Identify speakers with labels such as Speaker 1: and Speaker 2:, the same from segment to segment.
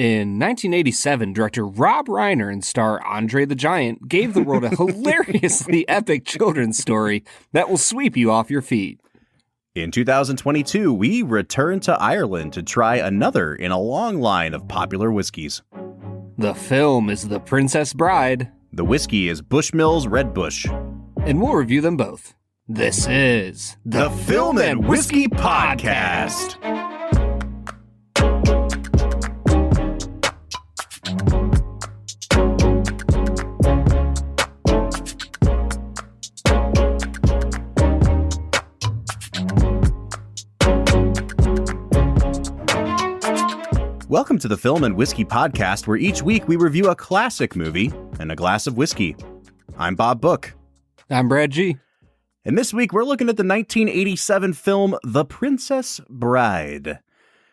Speaker 1: In 1987, director Rob Reiner and star Andre the Giant gave the world a hilariously epic children's story that will sweep you off your feet.
Speaker 2: In 2022, we return to Ireland to try another in a long line of popular whiskeys.
Speaker 1: The film is The Princess Bride.
Speaker 2: The whiskey is Bushmills Red Bush.
Speaker 1: And we'll review them both. This is
Speaker 2: the Film and Whiskey Podcast. Welcome to the Film and Whiskey Podcast, where each week we review a classic movie and a glass of whiskey. I'm Bob Book.
Speaker 1: I'm Brad G.
Speaker 2: And this week we're looking at the 1987 film The Princess Bride.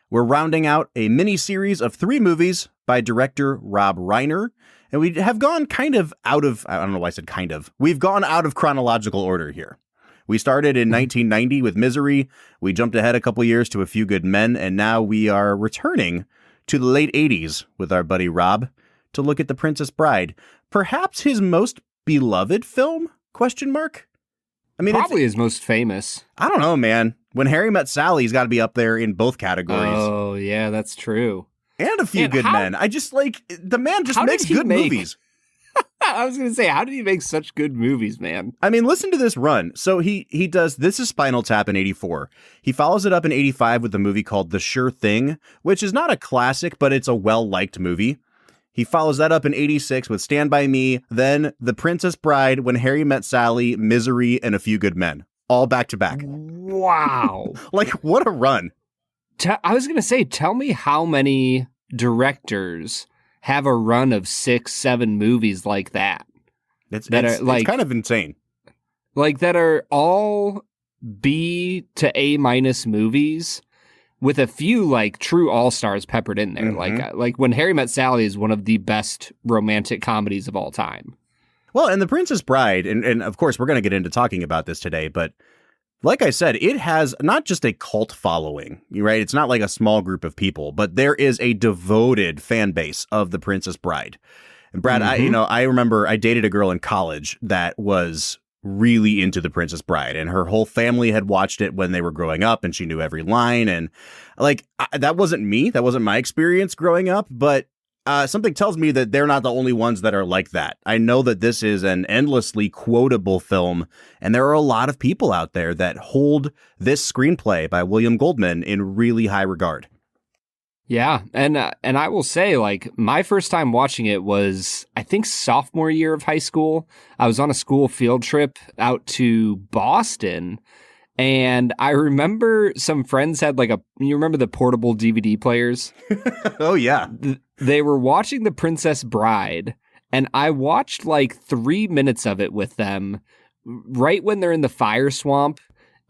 Speaker 2: We're rounding out a mini-series of 3 movies by director Rob Reiner, and we have gone kind of out of, I don't know why I said kind of, we've gone out of chronological order here. We started in 1990 with Misery, we jumped ahead a couple years to A Few Good Men, and now we are returning to the late 80s with our buddy Rob to look at The Princess Bride. Perhaps his most beloved film? Question mark? I mean,
Speaker 1: probably his most famous.
Speaker 2: I don't know, man. When Harry Met Sally's got to be up there in both categories.
Speaker 1: Oh, yeah, that's true.
Speaker 2: And A Few Good Men. I just like, the man just makes good movies.
Speaker 1: I was going to say, how did he make such good movies, man?
Speaker 2: I mean, listen to this run. So he does, this is Spinal Tap in 84. He follows it up in 85 with a movie called The Sure Thing, which is not a classic, but it's a well-liked movie. He follows that up in 86 with Stand By Me, then The Princess Bride, When Harry Met Sally, Misery, and A Few Good Men. All back to back.
Speaker 1: Wow.
Speaker 2: Like, what a run.
Speaker 1: I was going to say, tell me how many directors have a run of 6, 7 movies like that.
Speaker 2: It's kind of insane.
Speaker 1: Like, that are all B to A- movies with a few, like, true all-stars peppered in there.
Speaker 2: Mm-hmm.
Speaker 1: Like When Harry Met Sally is one of the best romantic comedies of all time.
Speaker 2: Well, and The Princess Bride, and of course, we're going to get into talking about this today, but like I said, it has not just a cult following, right? It's not like a small group of people, but there is a devoted fan base of The Princess Bride. And Brad, I remember I dated a girl in college that was really into The Princess Bride, and her whole family had watched it when they were growing up, and she knew every line. And like, that wasn't me. That wasn't my experience growing up, but something tells me that they're not the only ones that are like that. I know that this is an endlessly quotable film, and there are a lot of people out there that hold this screenplay by William Goldman in really high regard.
Speaker 1: Yeah, and I will say, like, my first time watching it was, I think, sophomore year of high school. I was on a school field trip out to Boston, and I remember some friends had you remember the portable DVD players?
Speaker 2: Oh, yeah.
Speaker 1: They were watching The Princess Bride, and I watched like 3 minutes of it with them right when they're in the fire swamp,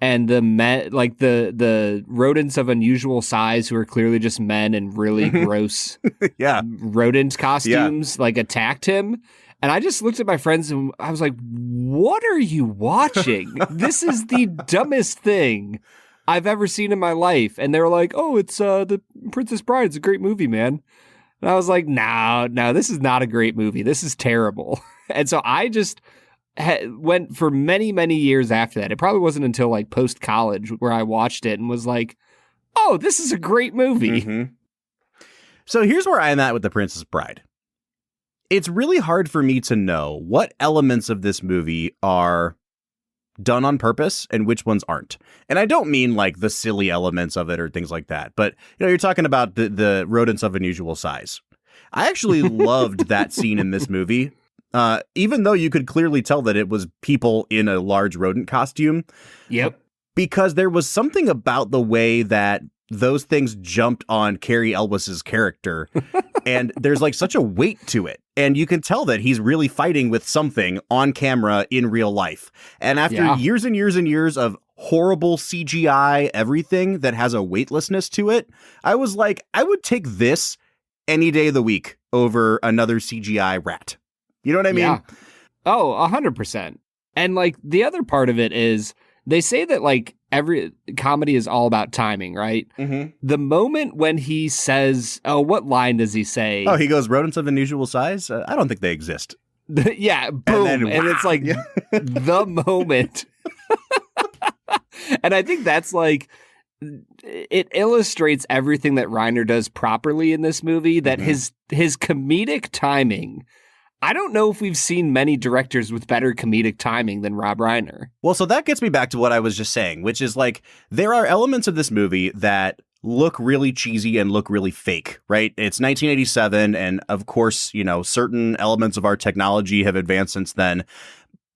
Speaker 1: and the rodents of unusual size who are clearly just men in really gross rodent costumes like attacked him. And I just looked at my friends and I was like, what are you watching? This is the dumbest thing I've ever seen in my life. And they were like, oh, it's The Princess Bride. It's a great movie, man. And I was like, no, this is not a great movie. This is terrible. And so I just went for many, many years after that. It probably wasn't until like post-college where I watched it and was like, oh, this is a great movie.
Speaker 2: Mm-hmm. So here's where I'm at with The Princess Bride. It's really hard for me to know what elements of this movie are done on purpose and which ones aren't. And I don't mean like the silly elements of it or things like that, but you're talking about the rodents of unusual size. I actually loved that scene in this movie, even though you could clearly tell that it was people in a large rodent costume.
Speaker 1: Yep.
Speaker 2: Because there was something about the way that those things jumped on Cary Elwes's character, and there's like such a weight to it. And you can tell that he's really fighting with something on camera in real life. And after years and years and years of horrible CGI, everything that has a weightlessness to it, I was like, I would take this any day of the week over another CGI rat. You know what I mean?
Speaker 1: Yeah. Oh, 100%. And like the other part of it is they say that like every comedy is all about timing, right?
Speaker 2: Mm-hmm.
Speaker 1: The moment when he says, oh, what line does he say?
Speaker 2: Oh, he goes, rodents of unusual size? I don't think they exist.
Speaker 1: Yeah, boom.
Speaker 2: And, then,
Speaker 1: and it's like the moment. And I think that's like, it illustrates everything that Reiner does properly in this movie, that his comedic timing, I don't know if we've seen many directors with better comedic timing than Rob Reiner.
Speaker 2: Well, so that gets me back to what I was just saying, which is like, there are elements of this movie that look really cheesy and look really fake, right? It's 1987. And of course, you know, certain elements of our technology have advanced since then.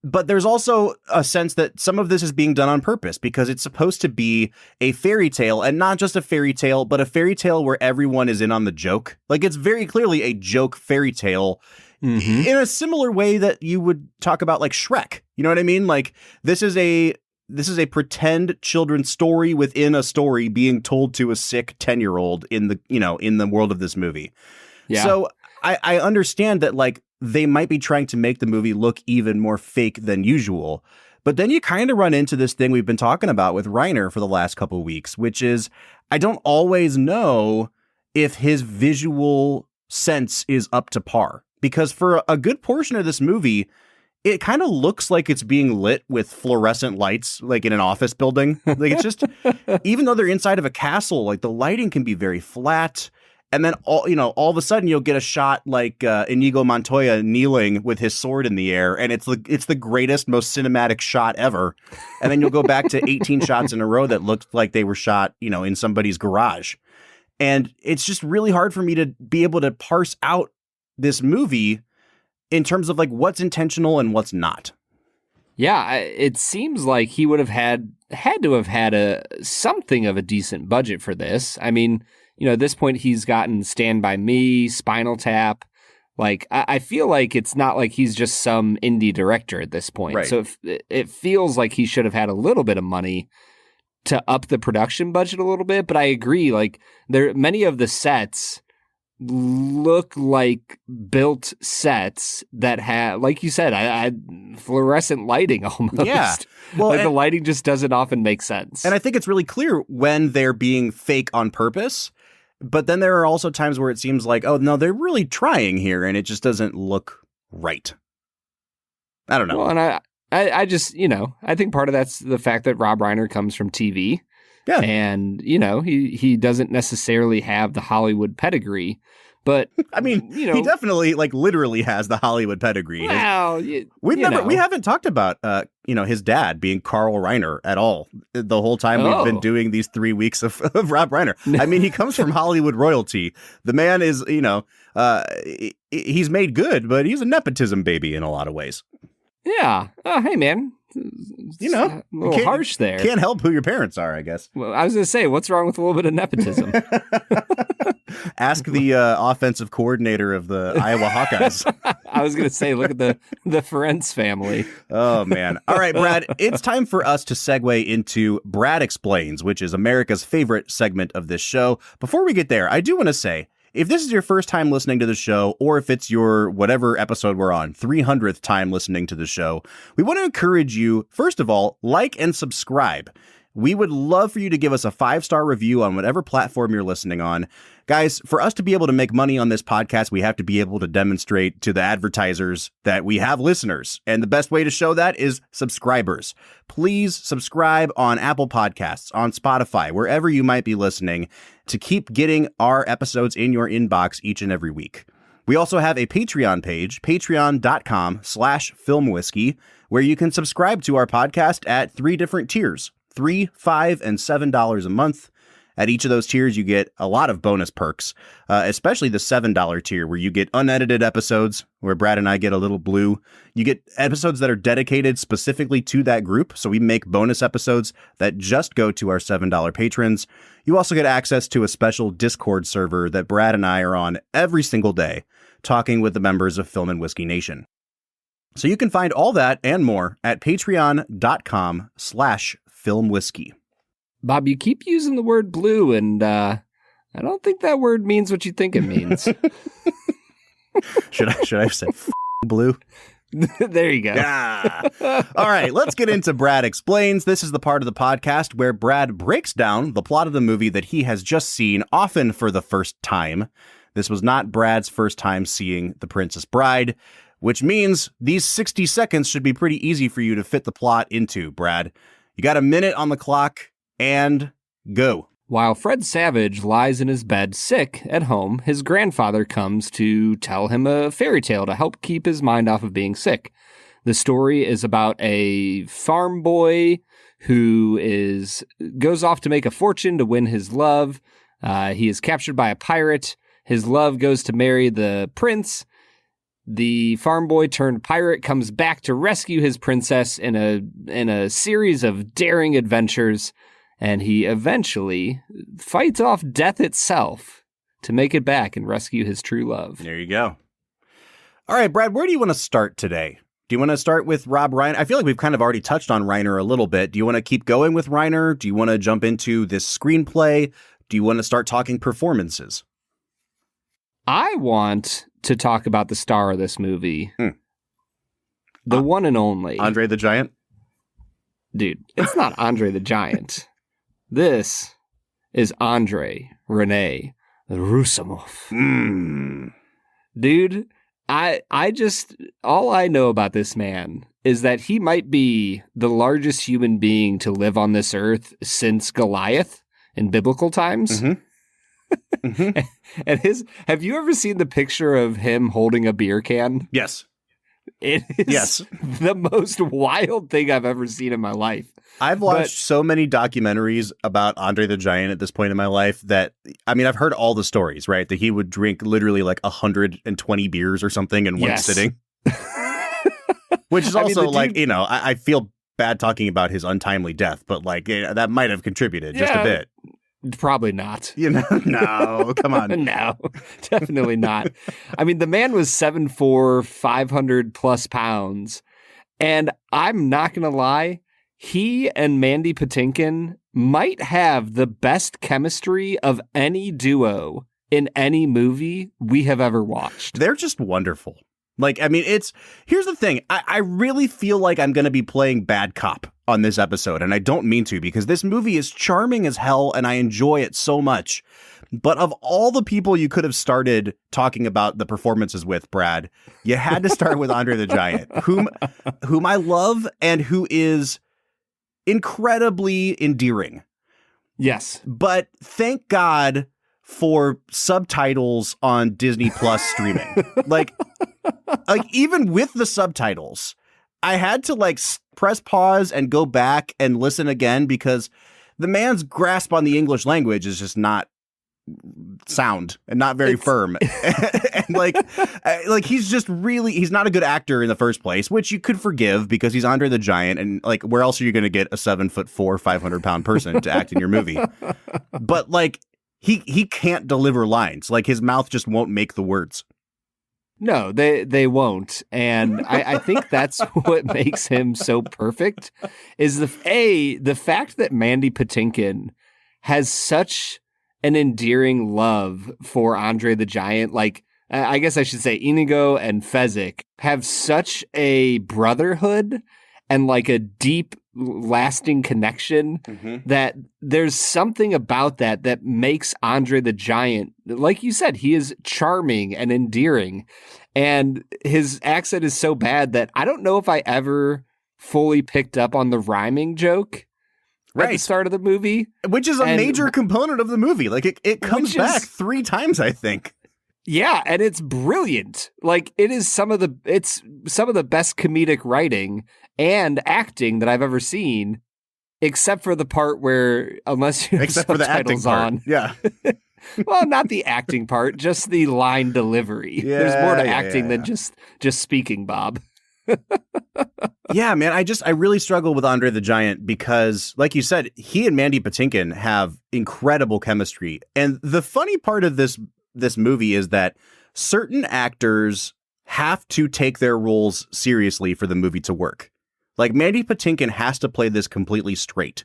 Speaker 2: But there's also a sense that some of this is being done on purpose because it's supposed to be a fairy tale, and not just a fairy tale, but a fairy tale where everyone is in on the joke. Like, it's very clearly a joke fairy tale in a similar way that you would talk about like Shrek. You know what I mean? Like, this is a pretend children's story within a story being told to a sick 10-year-old in the world of this movie. Yeah. So I understand that, like, they might be trying to make the movie look even more fake than usual. But then you kind of run into this thing we've been talking about with Reiner for the last couple of weeks, which is I don't always know if his visual sense is up to par. Because for a good portion of this movie, it kind of looks like it's being lit with fluorescent lights, like in an office building. Like, it's just, even though they're inside of a castle, like the lighting can be very flat. And then all of a sudden you'll get a shot like Inigo Montoya kneeling with his sword in the air, and it's the greatest, most cinematic shot ever. And then you'll go back to 18 shots in a row that looked like they were shot, in somebody's garage. And it's just really hard for me to be able to parse out this movie in terms of like what's intentional and what's not.
Speaker 1: Yeah, it seems like he would have had to have had something of a decent budget for this. I mean, at this point, he's gotten Stand By Me, Spinal Tap. Like, I feel like it's not like he's just some indie director at this point.
Speaker 2: Right.
Speaker 1: So it feels like he should have had a little bit of money to up the production budget a little bit. But I agree, like, many of the sets look like built sets that have, like you said, I fluorescent lighting almost. Yeah. Well, like the lighting just doesn't often make sense.
Speaker 2: And I think it's really clear when they're being fake on purpose. But then there are also times where it seems like, oh, no, they're really trying here, and it just doesn't look right. I don't know.
Speaker 1: Well, and I just, I think part of that's the fact that Rob Reiner comes from TV.
Speaker 2: Yeah.
Speaker 1: And, he doesn't necessarily have the Hollywood pedigree. But
Speaker 2: I mean, he definitely, like, literally has the Hollywood pedigree.
Speaker 1: Well,
Speaker 2: we haven't talked about, his dad being Carl Reiner at all the whole time we've been doing these 3 weeks of Rob Reiner. I mean, he comes from Hollywood royalty. The man is, he's made good, but he's a nepotism baby in a lot of ways.
Speaker 1: Yeah. Hey, man. A little harsh there.
Speaker 2: Can't help who your parents are, I guess.
Speaker 1: Well, I was going to say, what's wrong with a little bit of nepotism?
Speaker 2: Ask the offensive coordinator of the Iowa Hawkeyes.
Speaker 1: I was going to say, look at the Ferenc family.
Speaker 2: Oh, man. All right, Brad, it's time for us to segue into Brad Explains, which is America's favorite segment of this show. Before we get there, I do want to say, if this is your first time listening to the show, or if it's your whatever episode we're on, 300th time listening to the show, we want to encourage you, first of all, like and subscribe. We would love for you to give us a 5-star review on whatever platform you're listening on. Guys, for us to be able to make money on this podcast, we have to be able to demonstrate to the advertisers that we have listeners. And the best way to show that is subscribers. Please subscribe on Apple Podcasts, on Spotify, wherever you might be listening, to keep getting our episodes in your inbox each and every week. We also have a Patreon page, patreon.com/filmwhiskey, where you can subscribe to our podcast at 3 different tiers, $3, $5, and $7 a month. At each of those tiers, you get a lot of bonus perks, especially the $7 tier, where you get unedited episodes, where Brad and I get a little blue. You get episodes that are dedicated specifically to that group, so we make bonus episodes that just go to our $7 patrons. You also get access to a special Discord server that Brad and I are on every single day, talking with the members of Film and Whiskey Nation. So you can find all that and more at patreon.com/filmwhiskey.
Speaker 1: Bob, you keep using the word blue, and I don't think that word means what you think it means.
Speaker 2: Should I have said blue?
Speaker 1: There you go.
Speaker 2: Yeah. All right, let's get into Brad Explains. This is the part of the podcast where Brad breaks down the plot of the movie that he has just seen, often for the first time. This was not Brad's first time seeing The Princess Bride, which means these 60 seconds should be pretty easy for you to fit the plot into, Brad. You got a minute on the clock, and go.
Speaker 1: While Fred Savage lies in his bed sick at home, his grandfather comes to tell him a fairy tale to help keep his mind off of being sick. The story is about a farm boy who goes off to make a fortune to win his love. He is captured by a pirate. His love goes to marry the prince. The farm boy turned pirate comes back to rescue his princess in a series of daring adventures. And he eventually fights off death itself to make it back and rescue his true love.
Speaker 2: There you go. All right, Brad, where do you want to start today? Do you want to start with Rob Reiner? I feel like we've kind of already touched on Reiner a little bit. Do you want to keep going with Reiner? Do you want to jump into this screenplay? Do you want to start talking performances?
Speaker 1: I want to talk about the star of this movie. The one and only.
Speaker 2: Andre the Giant?
Speaker 1: Dude, it's not Andre the Giant. This is Andre Rene Roussimoff. Dude, I just, all I know about this man is that he might be the largest human being to live on this earth since Goliath in biblical times. And have you ever seen the picture of him holding a beer can?
Speaker 2: Yes.
Speaker 1: It is the most wild thing I've ever seen in my life.
Speaker 2: I've watched so many documentaries about Andre the Giant at this point in my life that, I mean, I've heard all the stories, right? That he would drink literally like 120 beers or something in one sitting. Which is also I feel bad talking about his untimely death, but like that might have contributed just a bit.
Speaker 1: Probably not.
Speaker 2: No, come on.
Speaker 1: No, definitely not. I mean, the man was 7'4", 500 plus pounds. And I'm not going to lie, he and Mandy Patinkin might have the best chemistry of any duo in any movie we have ever watched.
Speaker 2: They're just wonderful. Like, I mean, here's the thing. I really feel like I'm going to be playing bad cop on this episode, and I don't mean to, because this movie is charming as hell, and I enjoy it so much. But of all the people you could have started talking about the performances with, Brad, you had to start with Andre the Giant, whom I love and who is incredibly endearing.
Speaker 1: Yes.
Speaker 2: But thank God for subtitles on Disney Plus streaming. Like even with the subtitles, I had to press pause and go back and listen again, because the man's grasp on the English language is just not sound and not very firm. And he's just really, he's not a good actor in the first place, which you could forgive because he's Andre the Giant. And where else are you going to get a 7'4", 500-pound person to act in your movie? But he can't deliver lines. Like, his mouth just won't make the words.
Speaker 1: No, they won't. And I think that's what makes him so perfect is the fact that Mandy Patinkin has such an endearing love for Andre the Giant. Like, I guess I should say Inigo and Fezzik have such a brotherhood and like a deep lasting connection that there's something about that makes Andre the Giant, like you said, he is charming and endearing, and his accent is so bad that I don't know if I ever fully picked up on the rhyming joke at the start of the movie, which is
Speaker 2: a major component of the movie. Like it comes back 3 times, I think.
Speaker 1: Yeah, and it's brilliant. Like, it is some of the best comedic writing and acting that I've ever seen, except for the part where, unless you have subtitles on.
Speaker 2: Yeah.
Speaker 1: Well, not the acting part, just the line delivery.
Speaker 2: Yeah,
Speaker 1: there's more to acting than just speaking, Bob.
Speaker 2: Yeah, man, I really struggle with Andre the Giant because, like you said, he and Mandy Patinkin have incredible chemistry. And the funny part of this movie is that certain actors have to take their roles seriously for the movie to work. Like, Mandy Patinkin has to play this completely straight.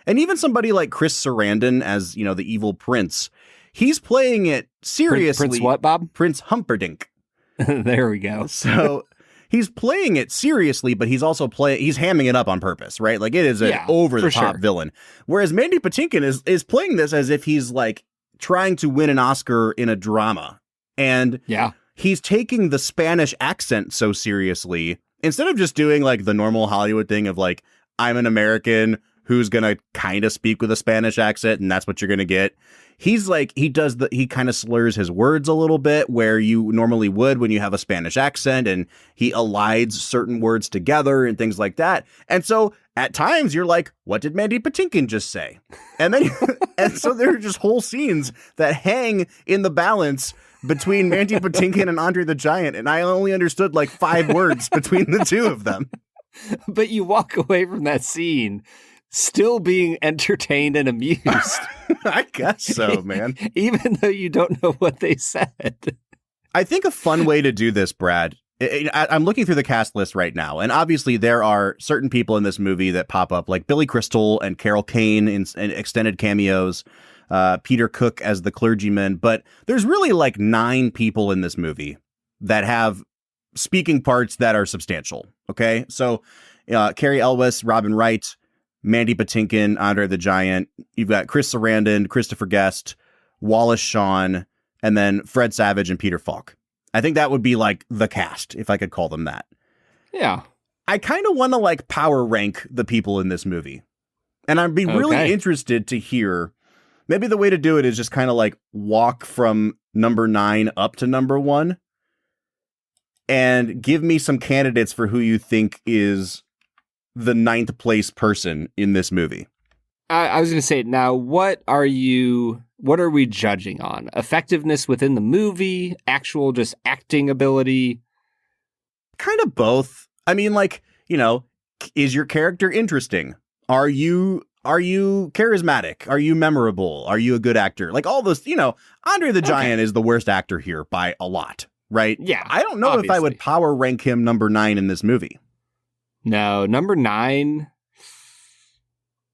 Speaker 2: And even somebody like Chris Sarandon as, the evil prince, he's playing it seriously.
Speaker 1: Prince what, Bob?
Speaker 2: Prince Humperdinck.
Speaker 1: There we go.
Speaker 2: So he's playing it seriously, but he's also he's hamming it up on purpose, right? Like it is an over the top villain. Whereas Mandy Patinkin is playing this as if he's like trying to win an Oscar in a drama. And he's taking the Spanish accent so seriously instead of just doing like the normal Hollywood thing of like, I'm an American who's going to kind of speak with a Spanish accent and that's what you're going to get. He's like, he kind of slurs his words a little bit where you normally would when you have a Spanish accent, and he elides certain words together and things like that. And so at times you're like, what did Mandy Patinkin just say? And then, and so there are just whole scenes that hang in the balance between Mandy Patinkin and Andre the Giant. And I only understood like 5 words between the two of them.
Speaker 1: But you walk away from that scene still being entertained and amused.
Speaker 2: I guess so, man.
Speaker 1: Even though you don't know what they said.
Speaker 2: I think a fun way to do this, Brad, I'm looking through the cast list right now, and obviously there are certain people in this movie that pop up, like Billy Crystal and Carol Kane in extended cameos, Peter Cook as the clergyman, but there's really like 9 people in this movie that have speaking parts that are substantial, okay? So Cary Elwes, Robin Wright, Mandy Patinkin, Andre the Giant. You've got Chris Sarandon, Christopher Guest, Wallace Shawn, and then Fred Savage and Peter Falk. I think that would be like the cast, if I could call them that.
Speaker 1: Yeah.
Speaker 2: I kind of want to like power rank the people in this movie. And I'd be really interested to hear, maybe the way to do it is just kind of like walk from number 9 up to number 1 and give me some candidates for who you think is the 9th place person in this movie.
Speaker 1: I was going to say, now, what are we judging on? Effectiveness within the movie? Actual just acting ability?
Speaker 2: Kind of both. I mean, like, you know, is your character interesting? Are you charismatic? Are you memorable? Are you a good actor? Like all those, you know, Andre the Giant is the worst actor here by a lot, right?
Speaker 1: Yeah.
Speaker 2: I don't know if I would power rank him number 9 in this movie.
Speaker 1: No, number 9.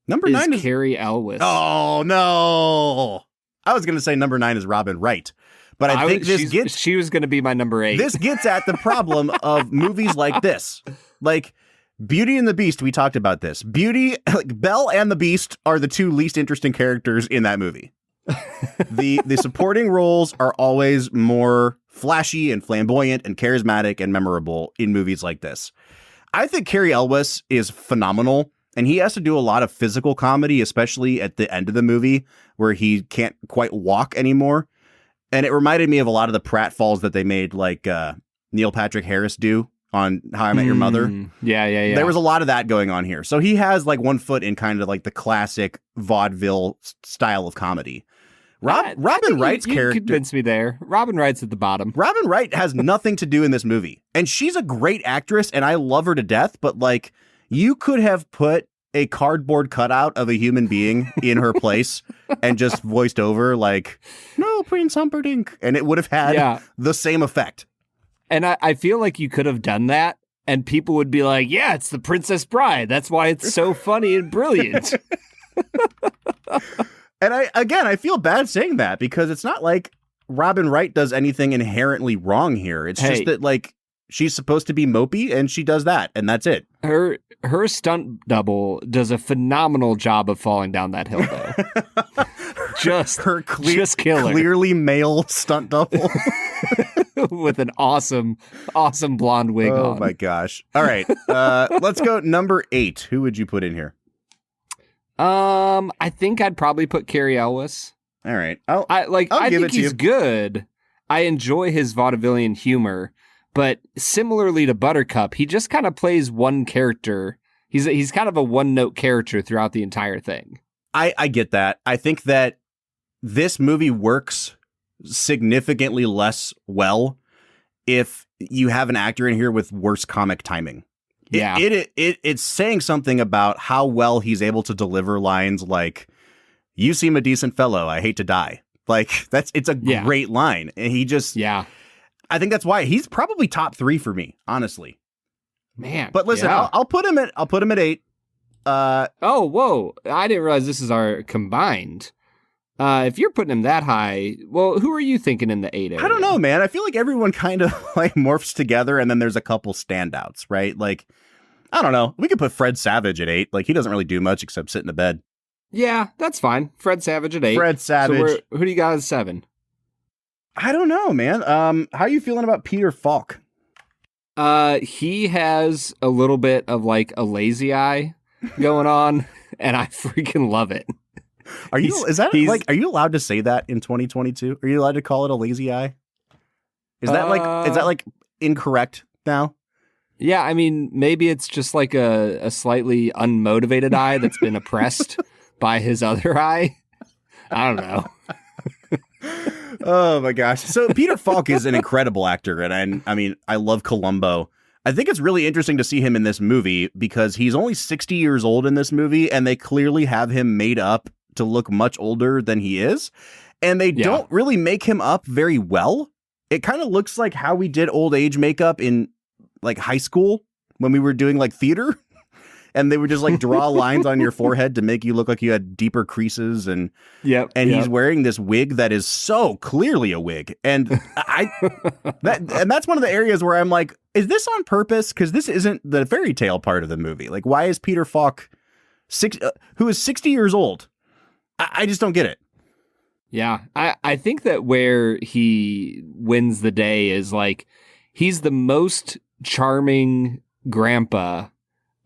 Speaker 2: Number 9 is
Speaker 1: Cary Elwes.
Speaker 2: Oh no! I was going to say number 9 is Robin Wright, but I think
Speaker 1: she was going to be my number 8.
Speaker 2: This gets at the problem of movies like this, like Beauty and the Beast. We talked about this. Like Belle and the Beast are the 2 least interesting characters in that movie. The supporting roles are always more flashy and flamboyant and charismatic and memorable in movies like this. I think Cary Elwes is phenomenal, and he has to do a lot of physical comedy, especially at the end of the movie where he can't quite walk anymore. And it reminded me of a lot of the pratfalls that they made, like Neil Patrick Harris do on How I Met Your Mother.
Speaker 1: Yeah.
Speaker 2: There was a lot of that going on here. So he has like one foot in kind of like the classic vaudeville style of comedy. Robin Wright's character...
Speaker 1: You convinced me there. Robin Wright's at the bottom.
Speaker 2: Robin Wright has nothing to do in this movie. And she's a great actress, and I love her to death, but like, you could have put a cardboard cutout of a human being in her place and just voiced over like, no, Prince Humperdinck, and it would have had the same effect.
Speaker 1: And I feel like you could have done that, and people would be like, yeah, it's the Princess Bride. That's why it's so funny and brilliant.
Speaker 2: And I feel bad saying that because it's not like Robin Wright does anything inherently wrong here. It's just that like she's supposed to be mopey and she does that and that's it.
Speaker 1: Her stunt double does a phenomenal job of falling down that hill though. just killer.
Speaker 2: Clearly male stunt double
Speaker 1: with an awesome blonde wig on.
Speaker 2: Oh my gosh. All right. Let's go number 8. Who would you put in here?
Speaker 1: I think I'd probably put Cary Elwes.
Speaker 2: All right.
Speaker 1: I think he's good. I enjoy his vaudevillian humor, but similarly to Buttercup, he just kind of plays one character. He's kind of a one-note character throughout the entire thing.
Speaker 2: I get that. I think that this movie works significantly less well if you have an actor in here with worse comic timing.
Speaker 1: Yeah.
Speaker 2: It's saying something about how well he's able to deliver lines like, you seem a decent fellow, I hate to die. Like, it's a great line. And he just, I think that's why he's probably top 3 for me, honestly.
Speaker 1: Man.
Speaker 2: But listen, I'll put him at 8.
Speaker 1: Oh, whoa. I didn't realize this is our combined. If you're putting him that high, well, who are you thinking in the 8 area?
Speaker 2: I don't know, man. I feel like everyone kind of like morphs together, and then there's a couple standouts, right? Like, I don't know. We could put Fred Savage at 8. Like, he doesn't really do much except sit in the bed.
Speaker 1: Yeah, that's fine. Fred Savage at 8.
Speaker 2: Fred Savage.
Speaker 1: So who do you got as 7?
Speaker 2: I don't know, man. How are you feeling about Peter Falk?
Speaker 1: He has a little bit of like a lazy eye going on, and I freaking love it.
Speaker 2: Are you allowed to say that in 2022? Are you allowed to call it a lazy eye? Is that like incorrect now?
Speaker 1: Yeah, I mean, maybe it's just like a slightly unmotivated eye that's been oppressed by his other eye. I don't know.
Speaker 2: Oh my gosh. So Peter Falk is an incredible actor, and I mean, I love Columbo. I think it's really interesting to see him in this movie because he's only 60 years old in this movie, and they clearly have him made up to look much older than he is. And they don't really make him up very well. It kind of looks like how we did old age makeup in like high school when we were doing like theater. And they would just like draw lines on your forehead to make you look like you had deeper creases. And he's wearing this wig that is so clearly a wig. And that's one of the areas where I'm like, is this on purpose? Because this isn't the fairy tale part of the movie. Like, why is Peter Falk, who is 60 years old? I just don't get it.
Speaker 1: Yeah, I think that where he wins the day is like he's the most charming grandpa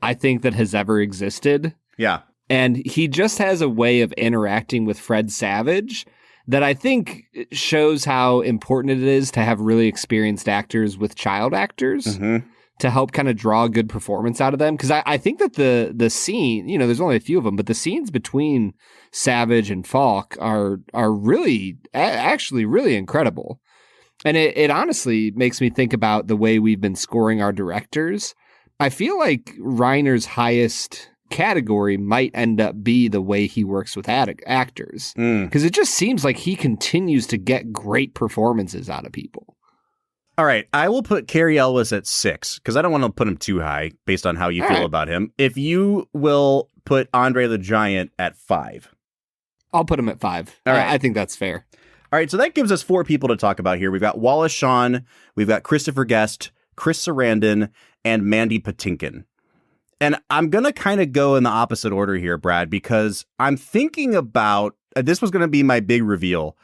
Speaker 1: I think that has ever existed.
Speaker 2: Yeah.
Speaker 1: And he just has a way of interacting with Fred Savage that I think shows how important it is to have really experienced actors with child actors to help kind of draw a good performance out of them. Because I think that the scene, you know, there's only a few of them, but the scenes between Savage and Falk are really, actually really incredible. And it honestly makes me think about the way we've been scoring our directors. I feel like Reiner's highest category might end up be the way he works with actors. Because it just seems like he continues to get great performances out of people.
Speaker 2: All right, I will put Cary Elwes at 6 because I don't want to put him too high based on how you feel about him. If you will put Andre the Giant at 5.
Speaker 1: I'll put him at 5.
Speaker 2: All right.
Speaker 1: I think that's fair.
Speaker 2: All right, so that gives us 4 people to talk about here. We've got Wallace Shawn, we've got Christopher Guest, Chris Sarandon, and Mandy Patinkin. And I'm going to kind of go in the opposite order here, Brad, because I'm thinking about, this was going to be my big reveal.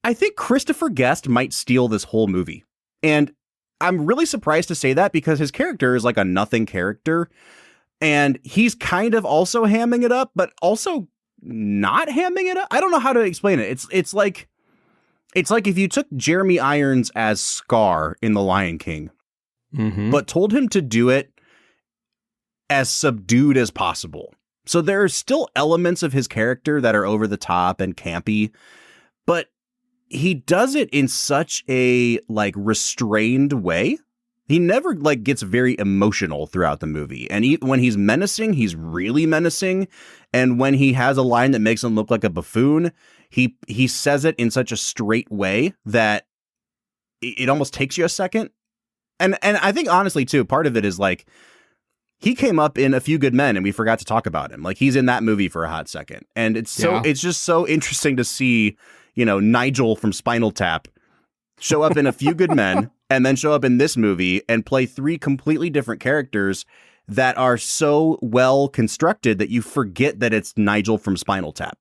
Speaker 2: I think Christopher Guest might steal this whole movie. And I'm really surprised to say that because his character is like a nothing character. And he's kind of also hamming it up, but also not hamming it up. I don't know how to explain it. It's like if you took Jeremy Irons as Scar in The Lion King, but told him to do it as subdued as possible. So there are still elements of his character that are over the top and campy, but he does it in such a like restrained way. He never like gets very emotional throughout the movie. And when he's menacing, he's really menacing. And when he has a line that makes him look like a buffoon, he says it in such a straight way that it almost takes you a second. And I think honestly too, part of it is like he came up in A Few Good Men and we forgot to talk about him. Like he's in that movie for a hot second. And it's just so interesting to see, you know, Nigel from Spinal Tap show up in A Few Good Men and then show up in this movie and play 3 completely different characters that are so well constructed that you forget that it's Nigel from Spinal Tap.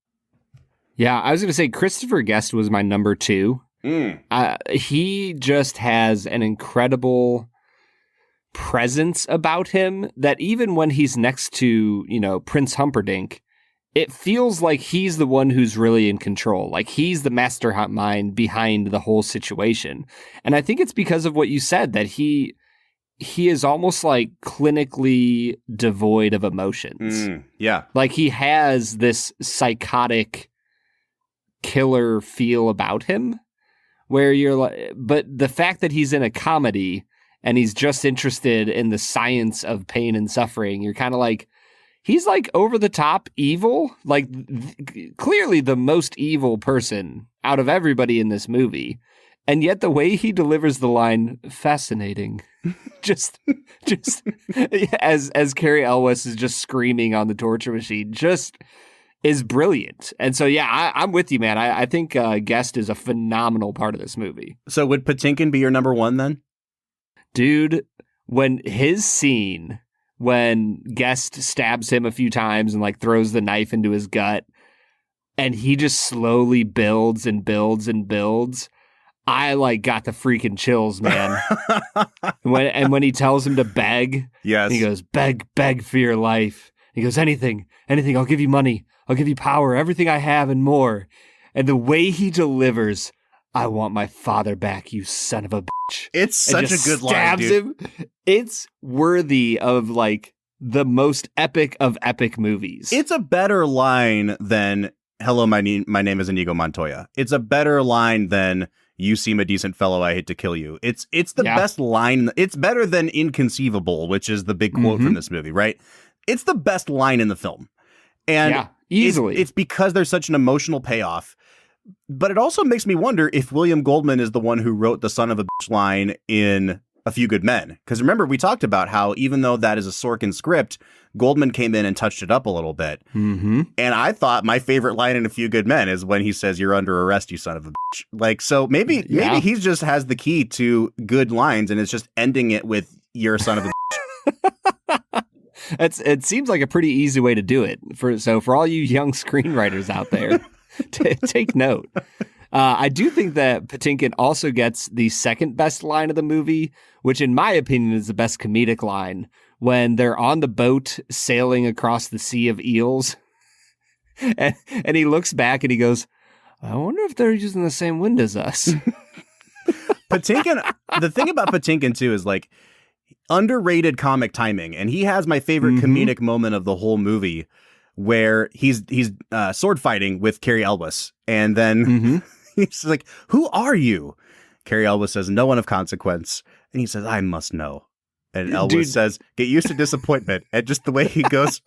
Speaker 1: Yeah, I was going to say Christopher Guest was my number 2. He just has an incredible presence about him that even when he's next to, you know, Prince Humperdinck, it feels like he's the one who's really in control. Like he's the mastermind behind the whole situation. And I think it's because of what you said, that he is almost like clinically devoid of emotions.
Speaker 2: Yeah.
Speaker 1: Like he has this psychotic killer feel about him where you're like, but the fact that he's in a comedy and he's just interested in the science of pain and suffering, you're kind of like, he's like over the top evil, like clearly the most evil person out of everybody in this movie. And yet the way he delivers the line, fascinating, just as Cary Elwes is just screaming on the torture machine, just is brilliant. And so, yeah, I'm with you, man. I think Guest is a phenomenal part of this movie.
Speaker 2: So would Patinkin be your number one then?
Speaker 1: Dude, when his scene, when Guest stabs him a few times and like throws the knife into his gut, and he just slowly builds and builds and builds, I like got the freaking chills, man. when he tells him to beg,
Speaker 2: yes,
Speaker 1: he goes, beg for your life. He goes, anything, I'll give you money. I'll give you power, everything I have and more. And the way he delivers, I want my father back, you son of a bitch.
Speaker 2: It's such a good line, dude.
Speaker 1: Him. It's worthy of like the most epic of epic movies.
Speaker 2: It's a better line than "Hello, my name is Inigo Montoya." It's a better line than "You seem a decent fellow, I hate to kill you." It's the best line. It's better than "Inconceivable," which is the big quote from this movie, right? It's the best line in the film. And
Speaker 1: easily.
Speaker 2: It's because there's such an emotional payoff. But it also makes me wonder if William Goldman is the one who wrote the son of a bitch line in A Few Good Men. Because remember, we talked about how even though that is a Sorkin script, Goldman came in and touched it up a little bit.
Speaker 1: Mm-hmm.
Speaker 2: And I thought my favorite line in A Few Good Men is when he says, "You're under arrest, you son of a bitch." Like, so maybe he just has the key to good lines and it's just ending it with "You're a son of a bitch."
Speaker 1: It seems like a pretty easy way to do it. For all you young screenwriters out there, take note. I do think that Patinkin also gets the second best line of the movie, which in my opinion is the best comedic line, when they're on the boat sailing across the sea of eels. And he looks back and he goes, "I wonder if they're using the same wind as us."
Speaker 2: Patinkin, the thing about Patinkin too is like underrated comic timing. And he has my favorite comedic moment of the whole movie where he's sword fighting with Cary Elwes. And then he's like, "Who are you?" Cary Elwes says, "No one of consequence." And he says, "I must know." And Elwes says, "Get used to disappointment." And just the way he goes,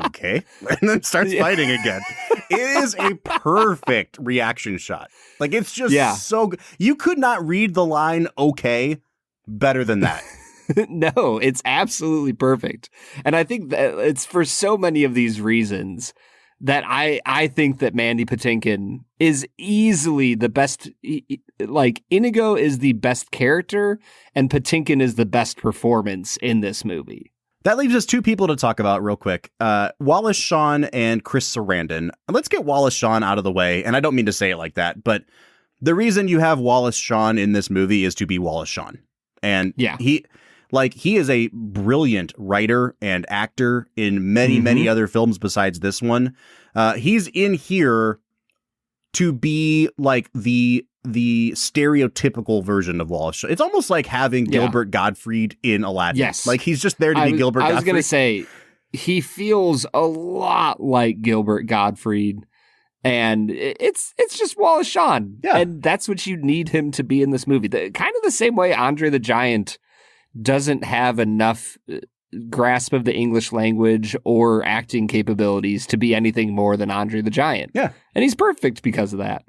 Speaker 2: "Okay," and then starts fighting again. It is a perfect reaction shot. Like, it's just so good. You could not read the line "okay" better than that.
Speaker 1: No, it's absolutely perfect. And I think that it's for so many of these reasons that I think that Mandy Patinkin is easily the best. Like, Inigo is the best character and Patinkin is the best performance in this movie.
Speaker 2: That leaves us two people to talk about real quick. Wallace Shawn and Chris Sarandon. Let's get Wallace Shawn out of the way. And I don't mean to say it like that, but the reason you have Wallace Shawn in this movie is to be Wallace Shawn. And he is a brilliant writer and actor in many, many other films besides this one. He's in here to be like the stereotypical version of Wallace Shawn. It's almost like having Gilbert Gottfried in Aladdin.
Speaker 1: Yes.
Speaker 2: Like, he's just there to be Gilbert Gottfried.
Speaker 1: I was going to say, he feels a lot like Gilbert Gottfried. And it's just Wallace Shawn. Yeah. And that's what you need him to be in this movie. Kind of the same way Andre the Giant doesn't have enough grasp of the English language or acting capabilities to be anything more than Andre the Giant.
Speaker 2: Yeah.
Speaker 1: And he's perfect because of that.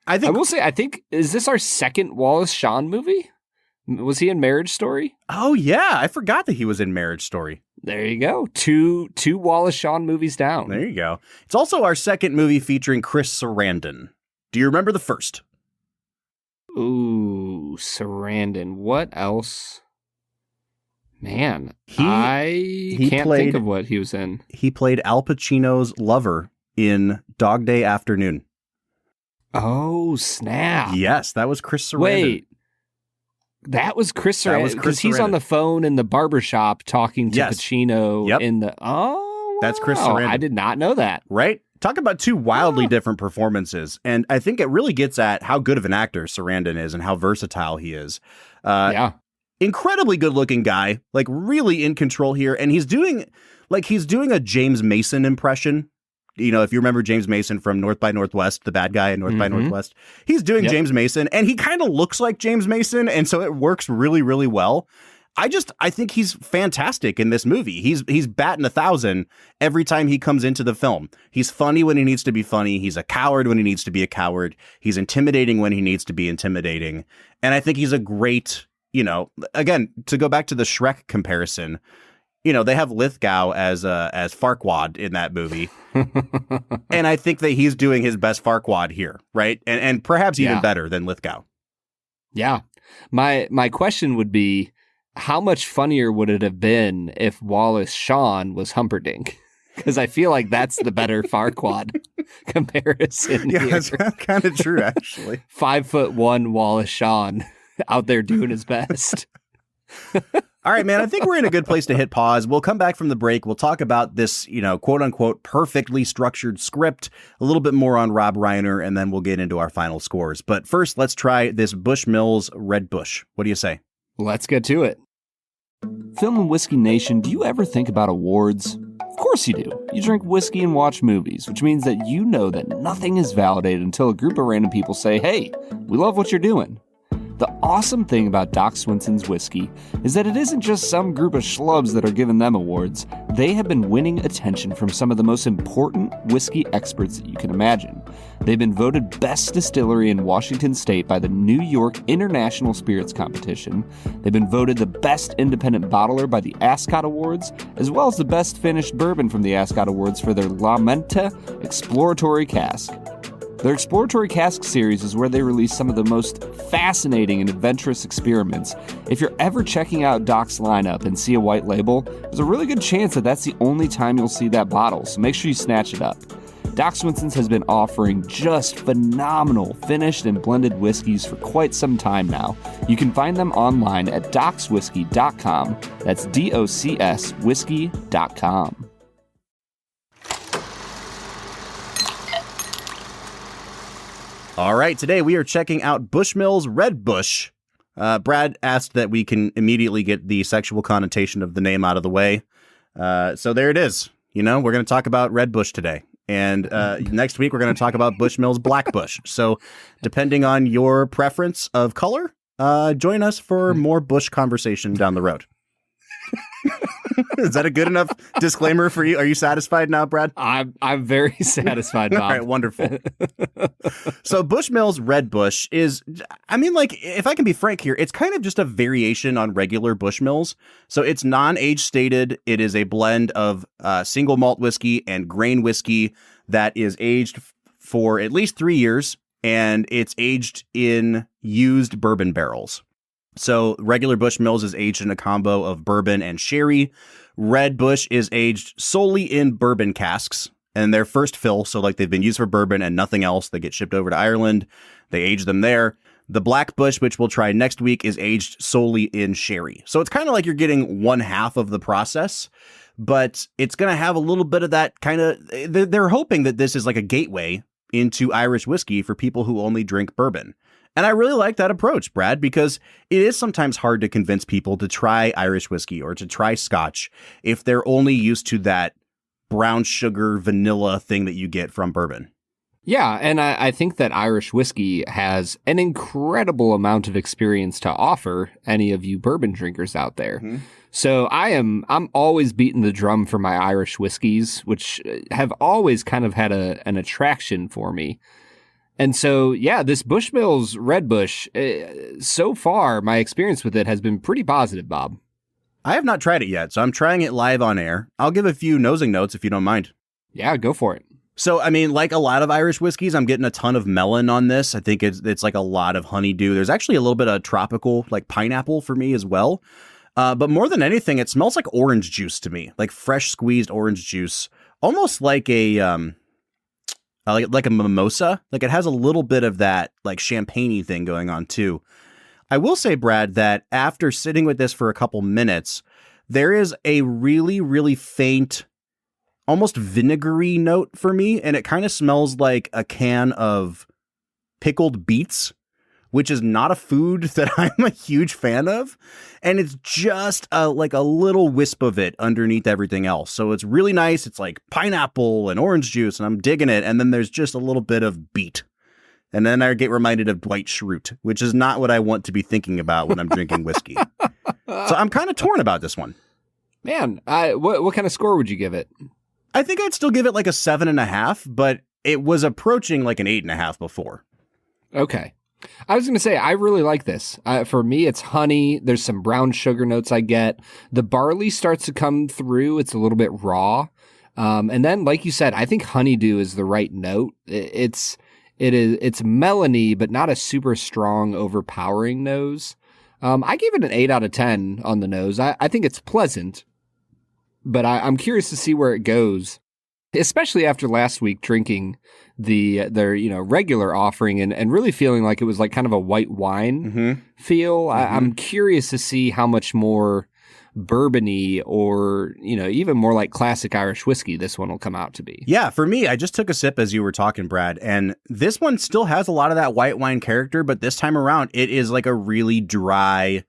Speaker 1: I will say, is this our second Wallace Shawn movie? Was he in Marriage Story?
Speaker 2: Oh, yeah. I forgot that he was in Marriage Story.
Speaker 1: There you go. Two Wallace Shawn movies down.
Speaker 2: There you go. It's also our second movie featuring Chris Sarandon. Do you remember the first?
Speaker 1: Ooh, Sarandon. What else? Man, I can't think of what he was in.
Speaker 2: He played Al Pacino's lover in Dog Day Afternoon.
Speaker 1: Oh, snap.
Speaker 2: Yes, that was Chris Sarandon.
Speaker 1: Wait, that was Chris Sarandon? Because he's on the phone in the barbershop talking to Pacino in the... Oh,
Speaker 2: that's Chris Sarandon.
Speaker 1: I did not know that.
Speaker 2: Right? Talk about two wildly different performances. And I think it really gets at how good of an actor Sarandon is and how versatile he is. Incredibly good looking guy, like really in control here. And he's doing a James Mason impression. You know, if you remember James Mason from North by Northwest, the bad guy in North by Northwest, he's doing James Mason and he kind of looks like James Mason. And so it works really, really well. I think he's fantastic in this movie. He's batting 1,000 every time he comes into the film. He's funny when he needs to be funny. He's a coward when he needs to be a coward. He's intimidating when he needs to be intimidating. And I think he's a great, you know, again, to go back to the Shrek comparison, they have Lithgow as Farquaad in that movie. And I think that he's doing his best Farquaad here, right? And perhaps even better than Lithgow.
Speaker 1: Yeah. My question would be, how much funnier would it have been if Wallace Shawn was Humperdinck? Because I feel like that's the better Farquaad comparison.
Speaker 2: Yeah,
Speaker 1: here.
Speaker 2: that's kind of true, actually.
Speaker 1: 5'1" Wallace Shawn out there doing his best.
Speaker 2: All right, man, I think we're in a good place to hit pause. We'll come back from the break. We'll talk about this, quote unquote, perfectly structured script, a little bit more on Rob Reiner, and then we'll get into our final scores. But first, let's try this Bushmills Red Bush. What do you say?
Speaker 1: Let's get to it. Film and Whiskey Nation, do you ever think about awards? Of course you do. You drink whiskey and watch movies, which means that you know that nothing is validated until a group of random people say, hey, we love what you're doing. The awesome thing about Doc Swinson's whiskey is that it isn't just some group of schlubs that are giving them awards. They have been winning attention from some of the most important whiskey experts that you can imagine. They've been voted best distillery in Washington State by the New York International Spirits Competition. They've been voted the best independent bottler by the Ascot Awards, as well as the best finished bourbon from the Ascot Awards for their La Menta Exploratory Cask. Their Exploratory Cask series is where they release some of the most fascinating and adventurous experiments. If you're ever checking out Doc's lineup and see a white label, there's a really good chance that that's the only time you'll see that bottle, so make sure you snatch it up. Doc Swinson's has been offering just phenomenal finished and blended whiskeys for quite some time now. You can find them online at docswhiskey.com. That's DOCS whiskey.com.
Speaker 2: All right, today we are checking out Bushmills Red Bush. Brad asked that we can immediately get the sexual connotation of the name out of the way. So there it is. We're going to talk about Red Bush today. And next week, we're going to talk about Bushmills Black Bush. So depending on your preference of color, join us for more Bush conversation down the road. Is that a good enough disclaimer for you? Are you satisfied now, Brad?
Speaker 1: I'm very satisfied, Bob.
Speaker 2: All right, wonderful. So Bushmills Red Bush is, if I can be frank here, it's kind of just a variation on regular Bushmills. So it's non-age stated. It is a blend of single malt whiskey and grain whiskey that is aged for at least 3 years, and it's aged in used bourbon barrels. So regular Bushmills is aged in a combo of bourbon and sherry. Red Bush is aged solely in bourbon casks, and their first fill, so like they've been used for bourbon and nothing else, they get shipped over to Ireland. They age them there. The Black Bush, which we'll try next week, is aged solely in sherry. So it's kind of like you're getting one half of the process, but it's going to have a little bit of that kind of, they're hoping that this is like a gateway into Irish whiskey for people who only drink bourbon. And I really like that approach, Brad, because it is sometimes hard to convince people to try Irish whiskey or to try Scotch if they're only used to that brown sugar vanilla thing that you get from bourbon.
Speaker 1: Yeah, and I think that Irish whiskey has an incredible amount of experience to offer any of you bourbon drinkers out there. Mm-hmm. So I'm always beating the drum for my Irish whiskeys, which have always kind of had an attraction for me. And so, yeah, this Bushmills Red Bush, so far, my experience with it has been pretty positive, Bob.
Speaker 2: I have not tried it yet, so I'm trying it live on air. I'll give a few nosing notes if you don't mind.
Speaker 1: Yeah, go for it.
Speaker 2: So, like a lot of Irish whiskeys, I'm getting a ton of melon on this. I think it's like a lot of honeydew. There's actually a little bit of tropical, like pineapple for me as well. But more than anything, it smells like orange juice to me, like fresh squeezed orange juice, almost like a... like a mimosa. Like it has a little bit of that like champagne-y thing going on too. I will say, Brad, that after sitting with this for a couple minutes, there is a really, really faint, almost vinegary note for me. And it kind of smells like a can of pickled beets, which is not a food that I'm a huge fan of. And it's just like a little wisp of it underneath everything else. So it's really nice. It's like pineapple and orange juice, and I'm digging it. And then there's just a little bit of beet. And then I get reminded of Dwight Schrute, which is not what I want to be thinking about when I'm drinking whiskey. So I'm kind of torn about this one.
Speaker 1: Man, what kind of score would you give it?
Speaker 2: I think I'd still give it like a 7.5, but it was approaching like an 8.5 before.
Speaker 1: Okay. I was going to say, I really like this. For me, it's honey. There's some brown sugar notes I get. The barley starts to come through. It's a little bit raw. And then, like you said, I think honeydew is the right note. It's melony, but not a super strong, overpowering nose. I gave it an 8 out of 10 on the nose. I think it's pleasant, but I'm curious to see where it goes, especially after last week drinking their regular offering and really feeling like it was like kind of a white wine feel. I'm curious to see how much more bourbony or even more like classic Irish whiskey this one will come out to be.
Speaker 2: Yeah, for me, I just took a sip as you were talking, Brad, and this one still has a lot of that white wine character, but this time around it is like a really dry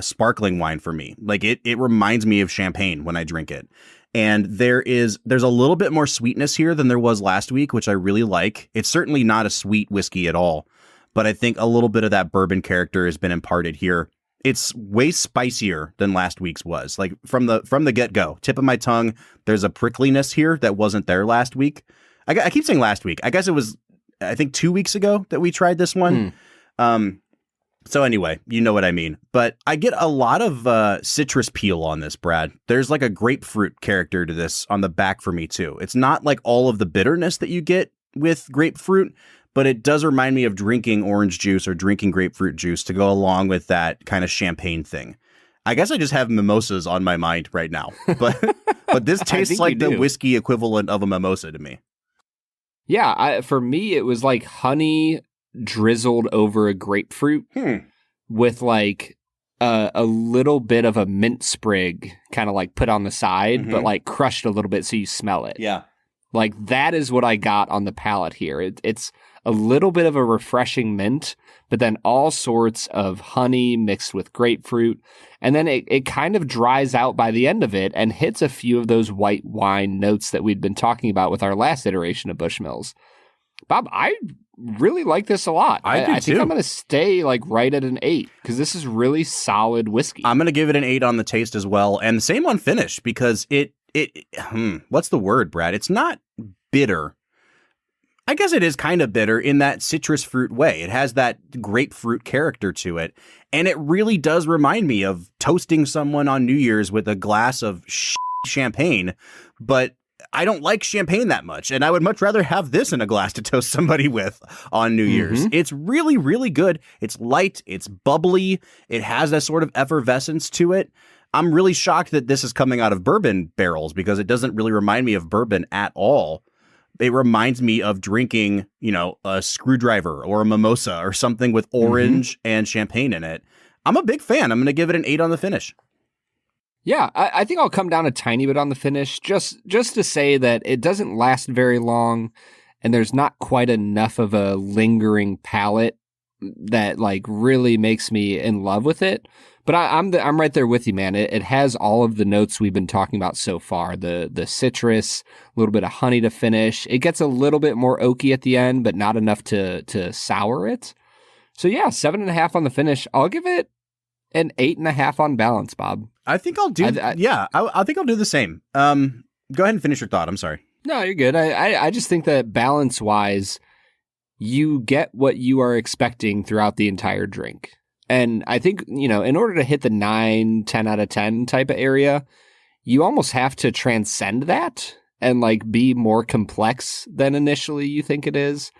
Speaker 2: sparkling wine for me. Like it reminds me of champagne when I drink it. And there's a little bit more sweetness here than there was last week, which I really like. It's certainly not a sweet whiskey at all, but I think a little bit of that bourbon character has been imparted here. It's way spicier than last week's was. Like from the get-go, tip of my tongue, there's a prickliness here that wasn't there last week. I keep saying last week. I guess it was, I think 2 weeks ago that we tried this one. So anyway, you know what I mean. But I get a lot of citrus peel on this, Brad. There's like a grapefruit character to this on the back for me too. It's not like all of the bitterness that you get with grapefruit, but it does remind me of drinking orange juice or drinking grapefruit juice to go along with that kind of champagne thing. I guess I just have mimosas on my mind right now, but this tastes like the whiskey equivalent of a mimosa to me.
Speaker 1: Yeah, for me, it was like honey drizzled over a grapefruit with like a little bit of a mint sprig kind of like put on the side, but like crushed a little bit so you smell it.
Speaker 2: Yeah.
Speaker 1: Like that is what I got on the palate here. It's a little bit of a refreshing mint, but then all sorts of honey mixed with grapefruit. And then it kind of dries out by the end of it and hits a few of those white wine notes that we'd been talking about with our last iteration of Bushmills. Bob, I really like this a lot. I think I'm going to stay like right at an 8 because this is really solid whiskey.
Speaker 2: I'm going to give it an 8 on the taste as well. And same on finish because what's the word, Brad? It's not bitter. I guess it is kind of bitter in that citrus fruit way. It has that grapefruit character to it. And it really does remind me of toasting someone on New Year's with a glass of champagne. But I don't like champagne that much. And I would much rather have this in a glass to toast somebody with on New Year's. It's really, really good. It's light. It's bubbly. It has a sort of effervescence to it. I'm really shocked that this is coming out of bourbon barrels because it doesn't really remind me of bourbon at all. It reminds me of drinking, a screwdriver or a mimosa or something with orange and champagne in it. I'm a big fan. I'm going to give it an 8 on the finish.
Speaker 1: Yeah, I think I'll come down a tiny bit on the finish just to say that it doesn't last very long and there's not quite enough of a lingering palate that like really makes me in love with it. But I'm right there with you, man. It has all of the notes we've been talking about so far. The citrus, a little bit of honey to finish. It gets a little bit more oaky at the end, but not enough to sour it. So yeah, 7.5 on the finish. I'll give it an 8.5 on balance, Bob.
Speaker 2: I think I'll do. I think I'll do the same. Go ahead and finish your thought. I'm sorry.
Speaker 1: No, you're good. I just think that balance wise, you get what you are expecting throughout the entire drink. And I think, in order to hit the 9, 10 out of 10 type of area, you almost have to transcend that and like be more complex than initially you think it is.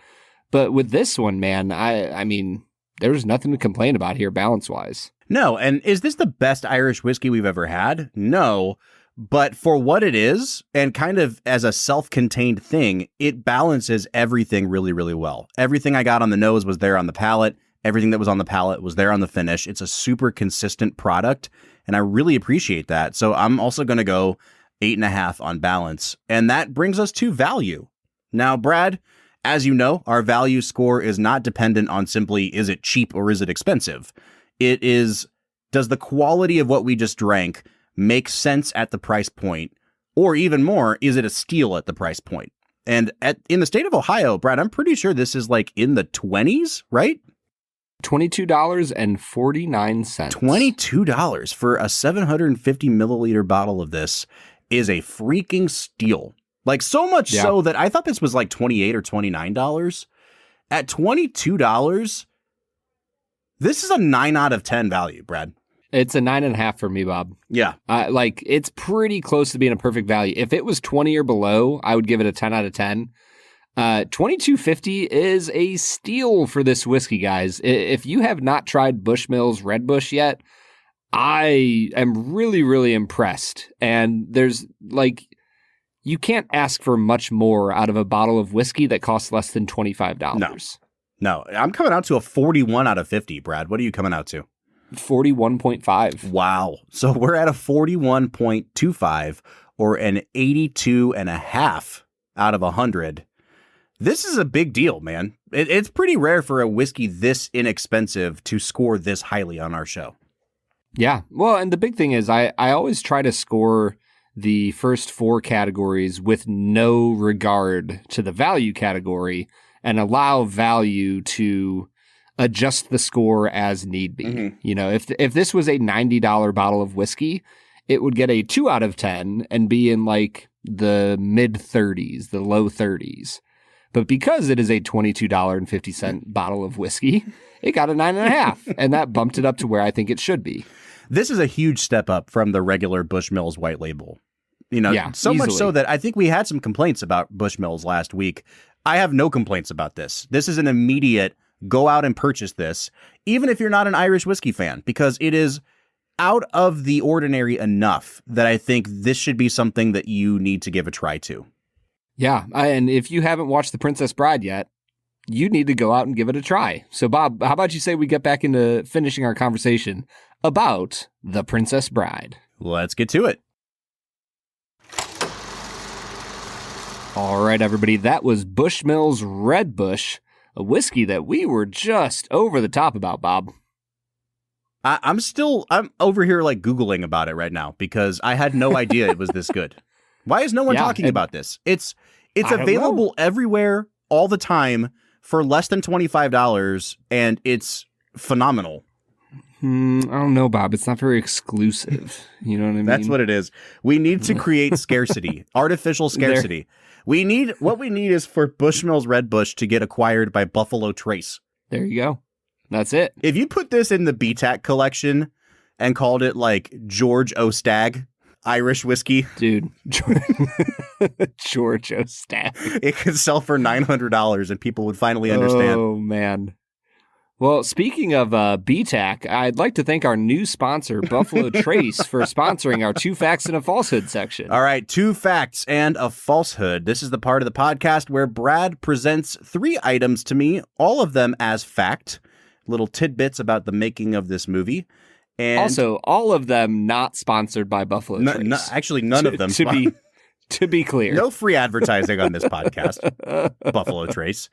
Speaker 1: But with this one, man, I mean, there's nothing to complain about here balance wise.
Speaker 2: No. And is this the best Irish whiskey we've ever had? No. But for what it is, and kind of as a self-contained thing, it balances everything really, really well. Everything I got on the nose was there on the palate. Everything that was on the palate was there on the finish. It's a super consistent product, and I really appreciate that. So I'm also going to go 8.5 on balance. And that brings us to value. Now, Brad, as you know, our value score is not dependent on simply, is it cheap or is it expensive? It is, does the quality of what we just drank make sense at the price point? Or even more, is it a steal at the price point? And in the state of Ohio, Brad, I'm pretty sure this is like in the 20s, right?
Speaker 1: $22.49.
Speaker 2: $22 for a 750 milliliter bottle of this is a freaking steal. Like so much so that I thought this was like $28 or $29. At $22, This is a 9 out of 10 value, Brad.
Speaker 1: It's a 9.5 for me, Bob.
Speaker 2: Yeah.
Speaker 1: Like, it's pretty close to being a perfect value. If it was 20 or below, I would give it a 10 out of 10. $22.50 is a steal for this whiskey, guys. If you have not tried Bushmills Red Bush yet, I am really, really impressed. And there's, like, you can't ask for much more out of a bottle of whiskey that costs less than $25.
Speaker 2: No, I'm coming out to a 41 out of 50, Brad. What are you coming out to?
Speaker 1: 41.5.
Speaker 2: Wow. So we're at a 41.25 or an 82.5 out of 100. This is a big deal, man. It's pretty rare for a whiskey this inexpensive to score this highly on our show.
Speaker 1: Yeah. Well, and the big thing is I always try to score the first 4 categories with no regard to the value category and allow value to adjust the score as need be. Mm-hmm. You know, if this was a $90 bottle of whiskey, it would get a 2 out of 10 and be in like the mid 30s, the low 30s. But because it is a $22.50 bottle of whiskey, it got a 9.5, and that bumped it up to where I think it should be.
Speaker 2: This is a huge step up from the regular Bushmills white label. You know, so easily. Much so that I think we had some complaints about Bushmills last week. I have no complaints about this. This is an immediate go out and purchase this, even if you're not an Irish whiskey fan, because it is out of the ordinary enough that I think this should be something that you need to give a try to.
Speaker 1: Yeah, and if you haven't watched The Princess Bride yet, you need to go out and give it a try. So, Bob, how about you say we get back into finishing our conversation about The Princess Bride?
Speaker 2: Let's get to it.
Speaker 1: All right, everybody, that was Bushmills Red Bush, a whiskey that we were just over the top about, Bob.
Speaker 2: I'm over here like Googling about it right now because I had no idea it was this good. Why is no one talking about this? It's available everywhere all the time for less than $25, and it's phenomenal.
Speaker 1: I don't know, Bob. It's not very exclusive. You know what I mean?
Speaker 2: That's what it is. We need to create scarcity, artificial scarcity. What we need is for Bushmills Red Bush to get acquired by Buffalo Trace.
Speaker 1: There you go. That's it.
Speaker 2: If you put this in the BTAC collection and called it like George O. Stagg Irish whiskey,
Speaker 1: dude, George O. Stagg,
Speaker 2: it could sell for $900 and people would finally understand.
Speaker 1: Oh man. Well, speaking of BTAC, I'd like to thank our new sponsor, Buffalo Trace, for sponsoring our 2 Facts and a Falsehood section.
Speaker 2: All right, 2 facts and a falsehood. This is the part of the podcast where Brad presents 3 items to me, all of them as fact, little tidbits about the making of this movie. And
Speaker 1: also, all of them not sponsored by Buffalo Trace.
Speaker 2: Actually, none of them.
Speaker 1: To be clear.
Speaker 2: No free advertising on this podcast, Buffalo Trace.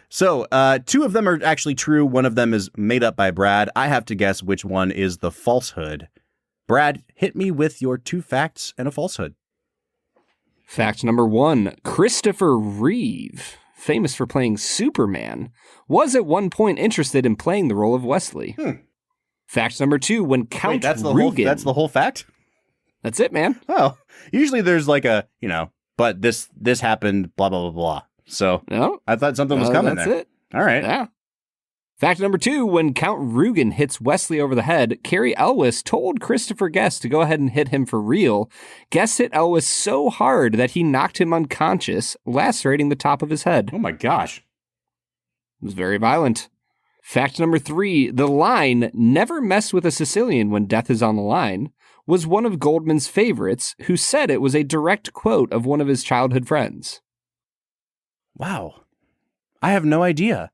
Speaker 2: So 2 of them are actually true. One of them is made up by Brad. I have to guess which one is the falsehood. Brad, hit me with your 2 facts and a falsehood.
Speaker 1: Fact number 1, Christopher Reeve, famous for playing Superman, was at one point interested in playing the role of Wesley. Fact number 2, when Count Rugen...
Speaker 2: That's the whole fact?
Speaker 1: That's it, man.
Speaker 2: Oh, usually there's like a, but this happened, blah, blah, blah, blah. So
Speaker 1: no,
Speaker 2: I thought something was coming
Speaker 1: that's
Speaker 2: there.
Speaker 1: It.
Speaker 2: All right.
Speaker 1: Yeah. Fact number 2, when Count Rugen hits Wesley over the head, Cary Elwes told Christopher Guest to go ahead and hit him for real. Guest hit Elwes so hard that he knocked him unconscious, lacerating the top of his head.
Speaker 2: Oh my gosh.
Speaker 1: It was very violent. Fact number 3, the line, "Never mess with a Sicilian when death is on the line," was one of Goldman's favorites, who said it was a direct quote of one of his childhood friends.
Speaker 2: Wow. I have no idea.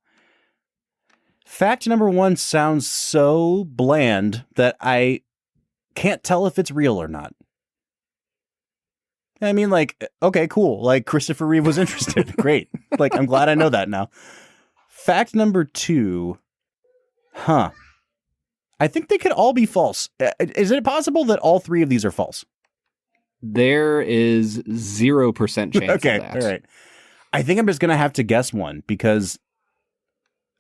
Speaker 2: Fact number 1 sounds so bland that I can't tell if it's real or not. I mean, like, okay, cool. Like, Christopher Reeve was interested. Great. Like, I'm glad I know that now. Fact number 2. I think they could all be false. Is it possible that all 3 of these are false?
Speaker 1: There is 0% chance of that.
Speaker 2: Okay, all right. I think I'm just going to have to guess one because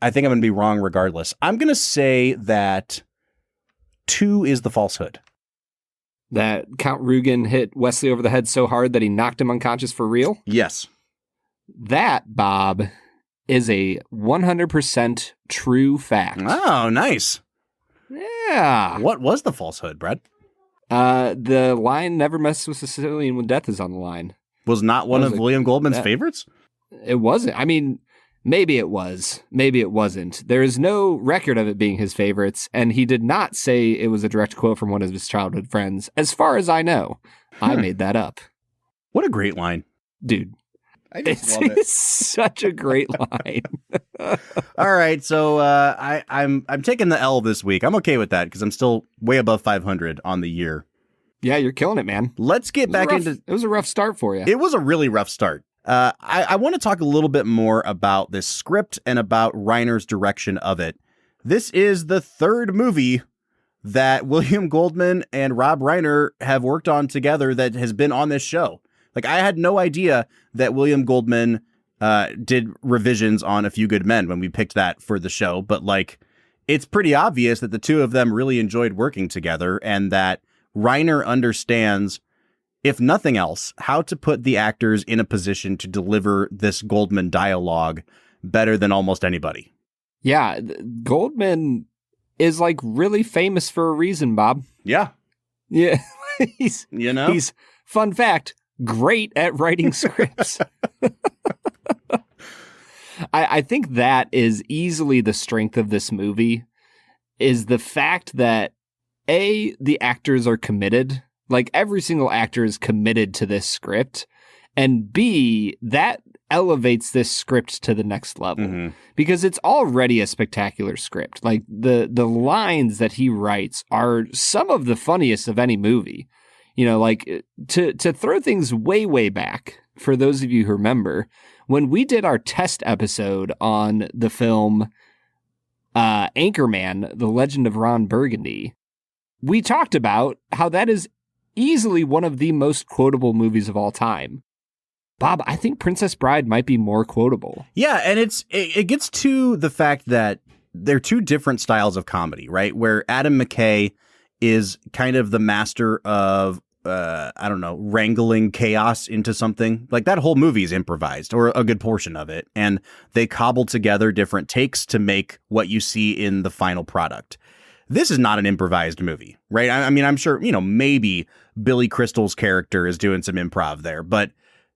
Speaker 2: I think I'm going to be wrong regardless. I'm going to say that 2 is the falsehood.
Speaker 1: That Count Rugen hit Wesley over the head so hard that he knocked him unconscious for real?
Speaker 2: Yes.
Speaker 1: That, Bob, is a 100% true fact.
Speaker 2: Oh, nice.
Speaker 1: Yeah.
Speaker 2: What was the falsehood, Brad?
Speaker 1: The line, never mess with Sicilian when death is on the line.
Speaker 2: Was not one of William Goldman's favorites?
Speaker 1: It wasn't. I mean, maybe it was. Maybe it wasn't. There is no record of it being his favorites, and he did not say it was a direct quote from one of his childhood friends. As far as I know, I made that up.
Speaker 2: What a great line.
Speaker 1: Dude.
Speaker 2: I just love it.
Speaker 1: It's such a great line.
Speaker 2: All right, so I'm taking the L this week. I'm okay with that because I'm still way above 500 on the year.
Speaker 1: Yeah, you're killing it, man.
Speaker 2: Let's get back into...
Speaker 1: It was a rough start for you.
Speaker 2: It was a really rough start. I want to talk a little bit more about this script and about Reiner's direction of it. This is the third movie that William Goldman and Rob Reiner have worked on together that has been on this show. Like, I had no idea that William Goldman did revisions on A Few Good Men when we picked that for the show. But, like, it's pretty obvious that the two of them really enjoyed working together and that Reiner understands, if nothing else, how to put the actors in a position to deliver this Goldman dialogue better than almost anybody.
Speaker 1: Yeah, Goldman is, like, really famous for a reason, Bob.
Speaker 2: Yeah.
Speaker 1: Yeah. He's, fun fact, great at writing scripts. I think that is easily the strength of this movie, is the fact that, A, the actors are committed. Like, every single actor is committed to this script. And B, that elevates this script to the next level. Because it's already a spectacular script. Like, the lines that he writes are some of the funniest of any movie. You know, like, to throw things way, way back, for those of you who remember, when we did our test episode on the film Anchorman, The Legend of Ron Burgundy, we talked about how that is easily one of the most quotable movies of all time. Bob, I think Princess Bride might be more quotable.
Speaker 2: Yeah, and it gets to the fact that they're two different styles of comedy, right? Where Adam McKay is kind of the master of wrangling chaos into something. Like, that whole movie is improvised, or a good portion of it. And they cobble together different takes to make what you see in the final product. This is not an improvised movie, right? I mean, I'm sure, maybe Billy Crystal's character is doing some improv there, but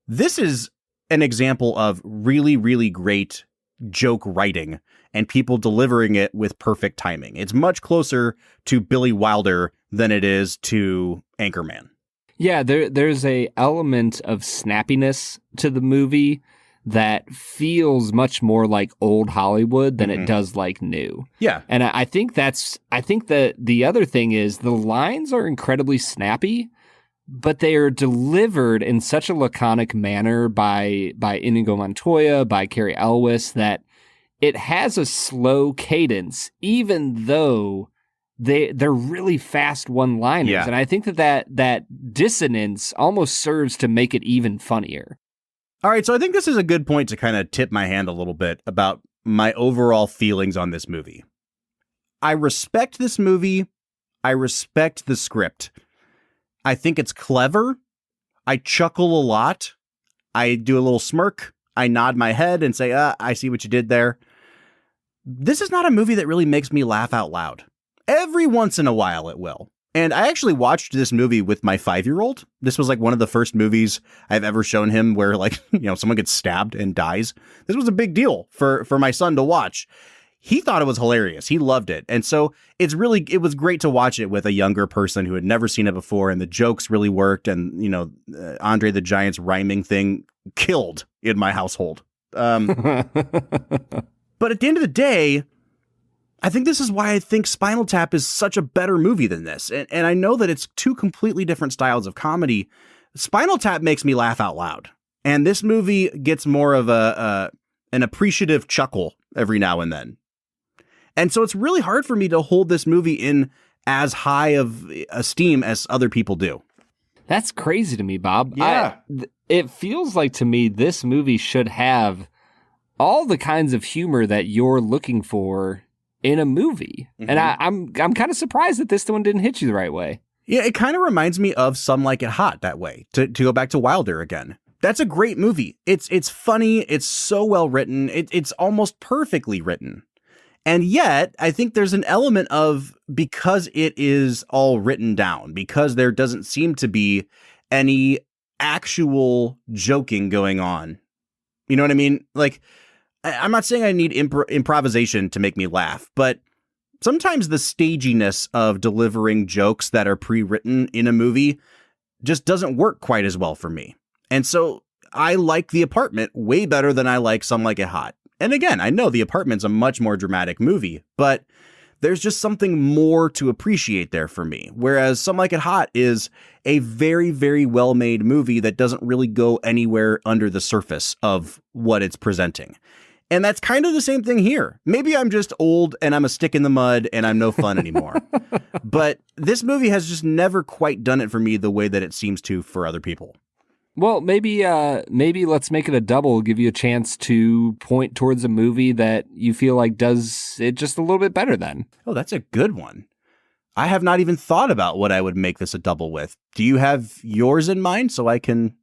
Speaker 2: this is an example of really, really great joke writing and people delivering it with perfect timing. It's much closer to Billy Wilder than it is to Anchorman.
Speaker 1: Yeah, there's a element of snappiness to the movie that feels much more like old Hollywood than it does like new.
Speaker 2: Yeah.
Speaker 1: And I think that the other thing is the lines are incredibly snappy, but they are delivered in such a laconic manner by Inigo Montoya, by Cary Elwes, that it has a slow cadence, even though they're really fast one-liners.
Speaker 2: Yeah.
Speaker 1: And I think that dissonance almost serves to make it even funnier.
Speaker 2: All right, so I think this is a good point to kind of tip my hand a little bit about my overall feelings on this movie. I respect this movie. I respect the script. I think it's clever. I chuckle a lot. I do a little smirk. I nod my head and say, I see what you did there. This is not a movie that really makes me laugh out loud. Every once in a while it will. And I actually watched this movie with my 5-year-old. This was like one of the first movies I've ever shown him where, like, someone gets stabbed and dies. This was a big deal for my son to watch. He thought it was hilarious. He loved it. And so it was great to watch it with a younger person who had never seen it before. And the jokes really worked. And, Andre the Giant's rhyming thing killed in my household. But at the end of the day, I think this is why I think Spinal Tap is such a better movie than this. And I know that it's two completely different styles of comedy. Spinal Tap makes me laugh out loud. And this movie gets more of an appreciative chuckle every now and then. And so it's really hard for me to hold this movie in as high of esteem as other people do.
Speaker 1: That's crazy to me, Bob.
Speaker 2: Yeah.
Speaker 1: It feels like to me this movie should have all the kinds of humor that you're looking for in a movie. And I'm kind of surprised that this one didn't hit you the right way.
Speaker 2: Yeah, it kind of reminds me of Some Like It Hot that way, to go back to Wilder again. That's a great movie. It's funny. It's so well written. It's almost perfectly written. And yet, I think there's an element of, because it is all written down, because there doesn't seem to be any actual joking going on. You know what I mean? Like, I'm not saying I need improvisation to make me laugh, but sometimes the staginess of delivering jokes that are pre-written in a movie just doesn't work quite as well for me. And so I like The Apartment way better than I like Some Like It Hot. And again, I know The Apartment's a much more dramatic movie, but there's just something more to appreciate there for me. Whereas Some Like It Hot is a very, very well-made movie that doesn't really go anywhere under the surface of what it's presenting. And that's kind of the same thing here. Maybe I'm just old and I'm a stick in the mud and I'm no fun anymore. But this movie has just never quite done it for me the way that it seems to for other people.
Speaker 1: Well, maybe let's make it a double, give you a chance to point towards a movie that you feel like does it just a little bit better then.
Speaker 2: Oh, that's a good one. I have not even thought about what I would make this a double with. Do you have yours in mind so I can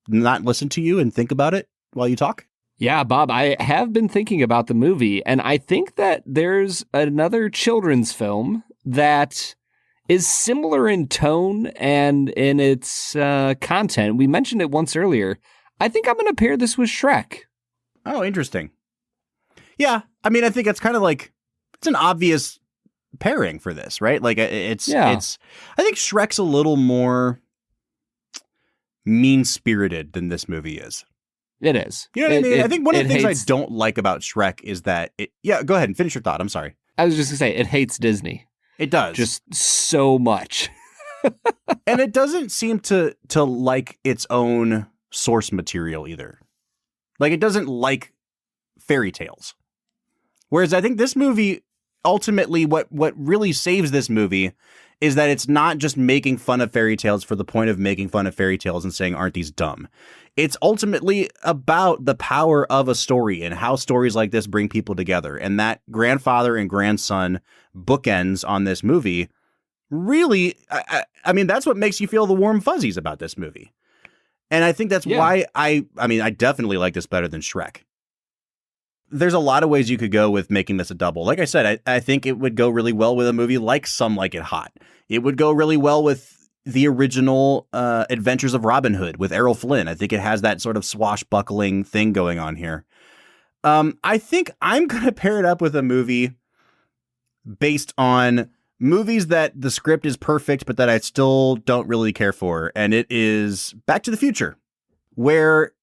Speaker 2: not listen to you and think about it while you talk?
Speaker 1: Yeah, Bob, I have been thinking about the movie, and I think that there's another children's film that is similar in tone and in its content. We mentioned it once earlier. I think I'm going to pair this with Shrek.
Speaker 2: Oh, interesting. Yeah, I mean, I think it's kind of like, it's an obvious pairing for this, right? Like, it's, I think Shrek's a little more mean-spirited than this movie is.
Speaker 1: It is.
Speaker 2: You know what I mean? I think one of the things I don't like about Shrek is that go ahead and finish your thought. I'm sorry.
Speaker 1: I was just going to say, it hates Disney.
Speaker 2: It does.
Speaker 1: Just so much.
Speaker 2: And it doesn't seem to like its own source material either. Like, it doesn't like fairy tales. Whereas I think this movie, ultimately, what really saves this movie is that it's not just making fun of fairy tales for the point of making fun of fairy tales and saying, aren't these dumb? It's ultimately about the power of a story and how stories like this bring people together. And that grandfather and grandson bookends on this movie really, I mean, that's what makes you feel the warm fuzzies about this movie. And I think that's why I definitely like this better than Shrek. There's a lot of ways you could go with making this a double. Like I said, I think it would go really well with a movie like Some Like It Hot. It would go really well with the original Adventures of Robin Hood with Errol Flynn. I think it has that sort of swashbuckling thing going on here. I think I'm going to pair it up with a movie based on movies that the script is perfect, but that I still don't really care for. And it is Back to the Future, where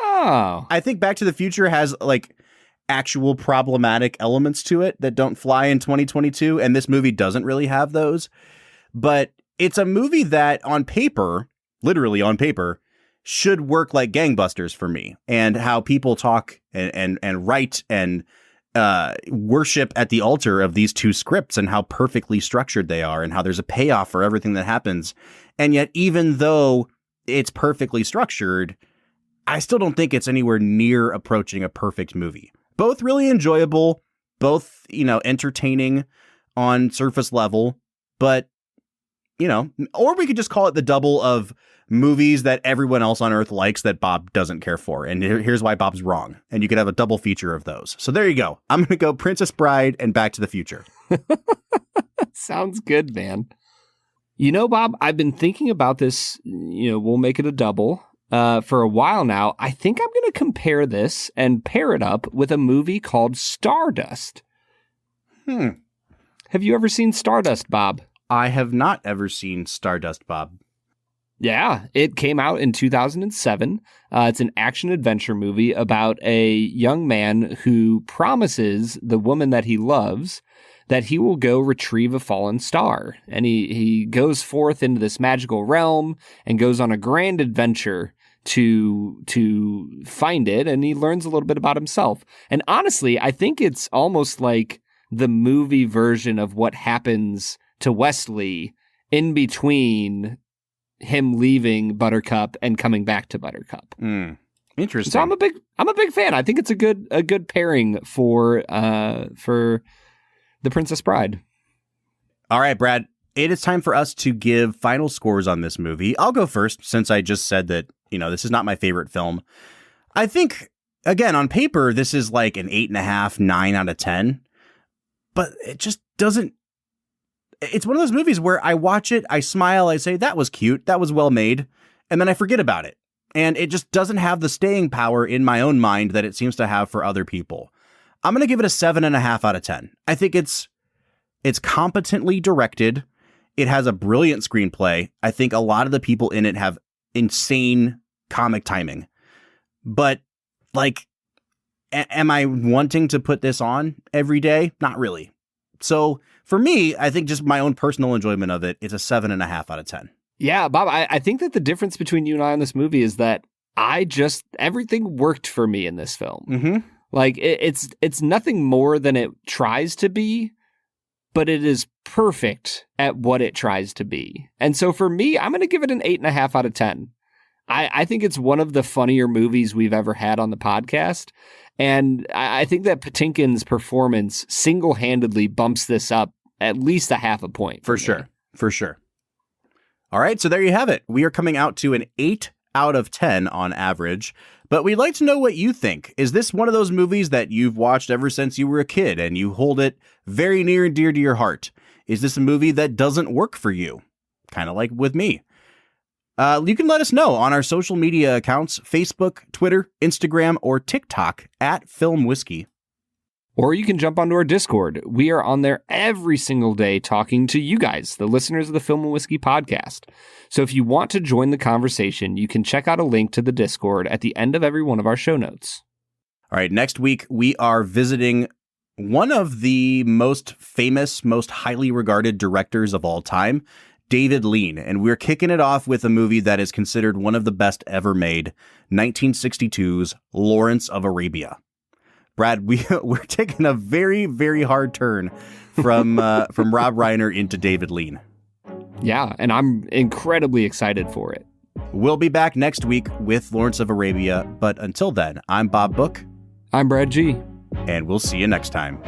Speaker 2: I think Back to the Future has like actual problematic elements to it that don't fly in 2022. And this movie doesn't really have those. But it's a movie that on paper, literally on paper, should work like gangbusters for me. And how people talk and write and worship at the altar of these two scripts and how perfectly structured they are and how there's a payoff for everything that happens. And yet, even though it's perfectly structured, I still don't think it's anywhere near approaching a perfect movie. Both really enjoyable, both, entertaining on surface level, but, or we could just call it the double of movies that everyone else on Earth likes that Bob doesn't care for. And here's why Bob's wrong. And you could have a double feature of those. So there you go. I'm going to go Princess Bride and Back to the Future.
Speaker 1: Sounds good, man. Bob, I've been thinking about this. We'll make it a double. For a while now. I think I'm going to compare this and pair it up with a movie called Stardust. Have you ever seen Stardust, Bob?
Speaker 2: I have not ever seen Stardust, Bob.
Speaker 1: Yeah, it came out in 2007. It's an action-adventure movie about a young man who promises the woman that he loves that he will go retrieve a fallen star. And he goes forth into this magical realm and goes on a grand adventure to find it, and he learns a little bit about himself. And honestly, I think it's almost like the movie version of what happens to Wesley in between him leaving Buttercup and coming back to Buttercup.
Speaker 2: Interesting.
Speaker 1: So I'm a big fan. I think it's a good pairing for The Princess Bride.
Speaker 2: All right, Brad. It is time for us to give final scores on this movie. I'll go first since I just said that This is not my favorite film. I think, again, on paper, this is like an 8.5, 9 out of 10. But it just doesn't. It's one of those movies where I watch it, I smile, I say, that was cute, that was well made, and then I forget about it. And it just doesn't have the staying power in my own mind that it seems to have for other people. I'm going to give it a 7.5 out of 10. I think it's competently directed. It has a brilliant screenplay. I think a lot of the people in it have insane comic timing. But, like, am I wanting to put this on every day? Not really. So for me, I think just my own personal enjoyment of it, it's a 7.5 out of 10.
Speaker 1: Yeah, Bob, I think that the difference between you and I on this movie is that everything worked for me in this film.
Speaker 2: Mm-hmm.
Speaker 1: Like, it's nothing more than it tries to be, but it is perfect at what it tries to be. And so for me, I'm going to give it an 8.5 out of 10. I think it's one of the funnier movies we've ever had on the podcast. And I think that Patinkin's performance single-handedly bumps this up at least a half a point.
Speaker 2: For sure. For sure. All right, so there you have it. We are coming out to an 8 out of 10 on average, but we'd like to know what you think. Is this one of those movies that you've watched ever since you were a kid and you hold it very near and dear to your heart? Is this a movie that doesn't work for you? Kind of like with me. You can let us know on our social media accounts, Facebook, Twitter, Instagram, or TikTok at Film Whiskey.
Speaker 1: Or you can jump onto our Discord. We are on there every single day talking to you guys, the listeners of the Film and Whiskey podcast. So if you want to join the conversation, you can check out a link to the Discord at the end of every one of our show notes.
Speaker 2: All right, next week we are visiting one of the most famous, most highly regarded directors of all time, David Lean, and we're kicking it off with a movie that is considered one of the best ever made, 1962's Lawrence of Arabia. Brad, we're taking a very, very hard turn from Rob Reiner into David Lean.
Speaker 1: Yeah, and I'm incredibly excited for it.
Speaker 2: We'll be back next week with Lawrence of Arabia, but until then, I'm Bob Book.
Speaker 1: I'm Brad G.
Speaker 2: And we'll see you next time.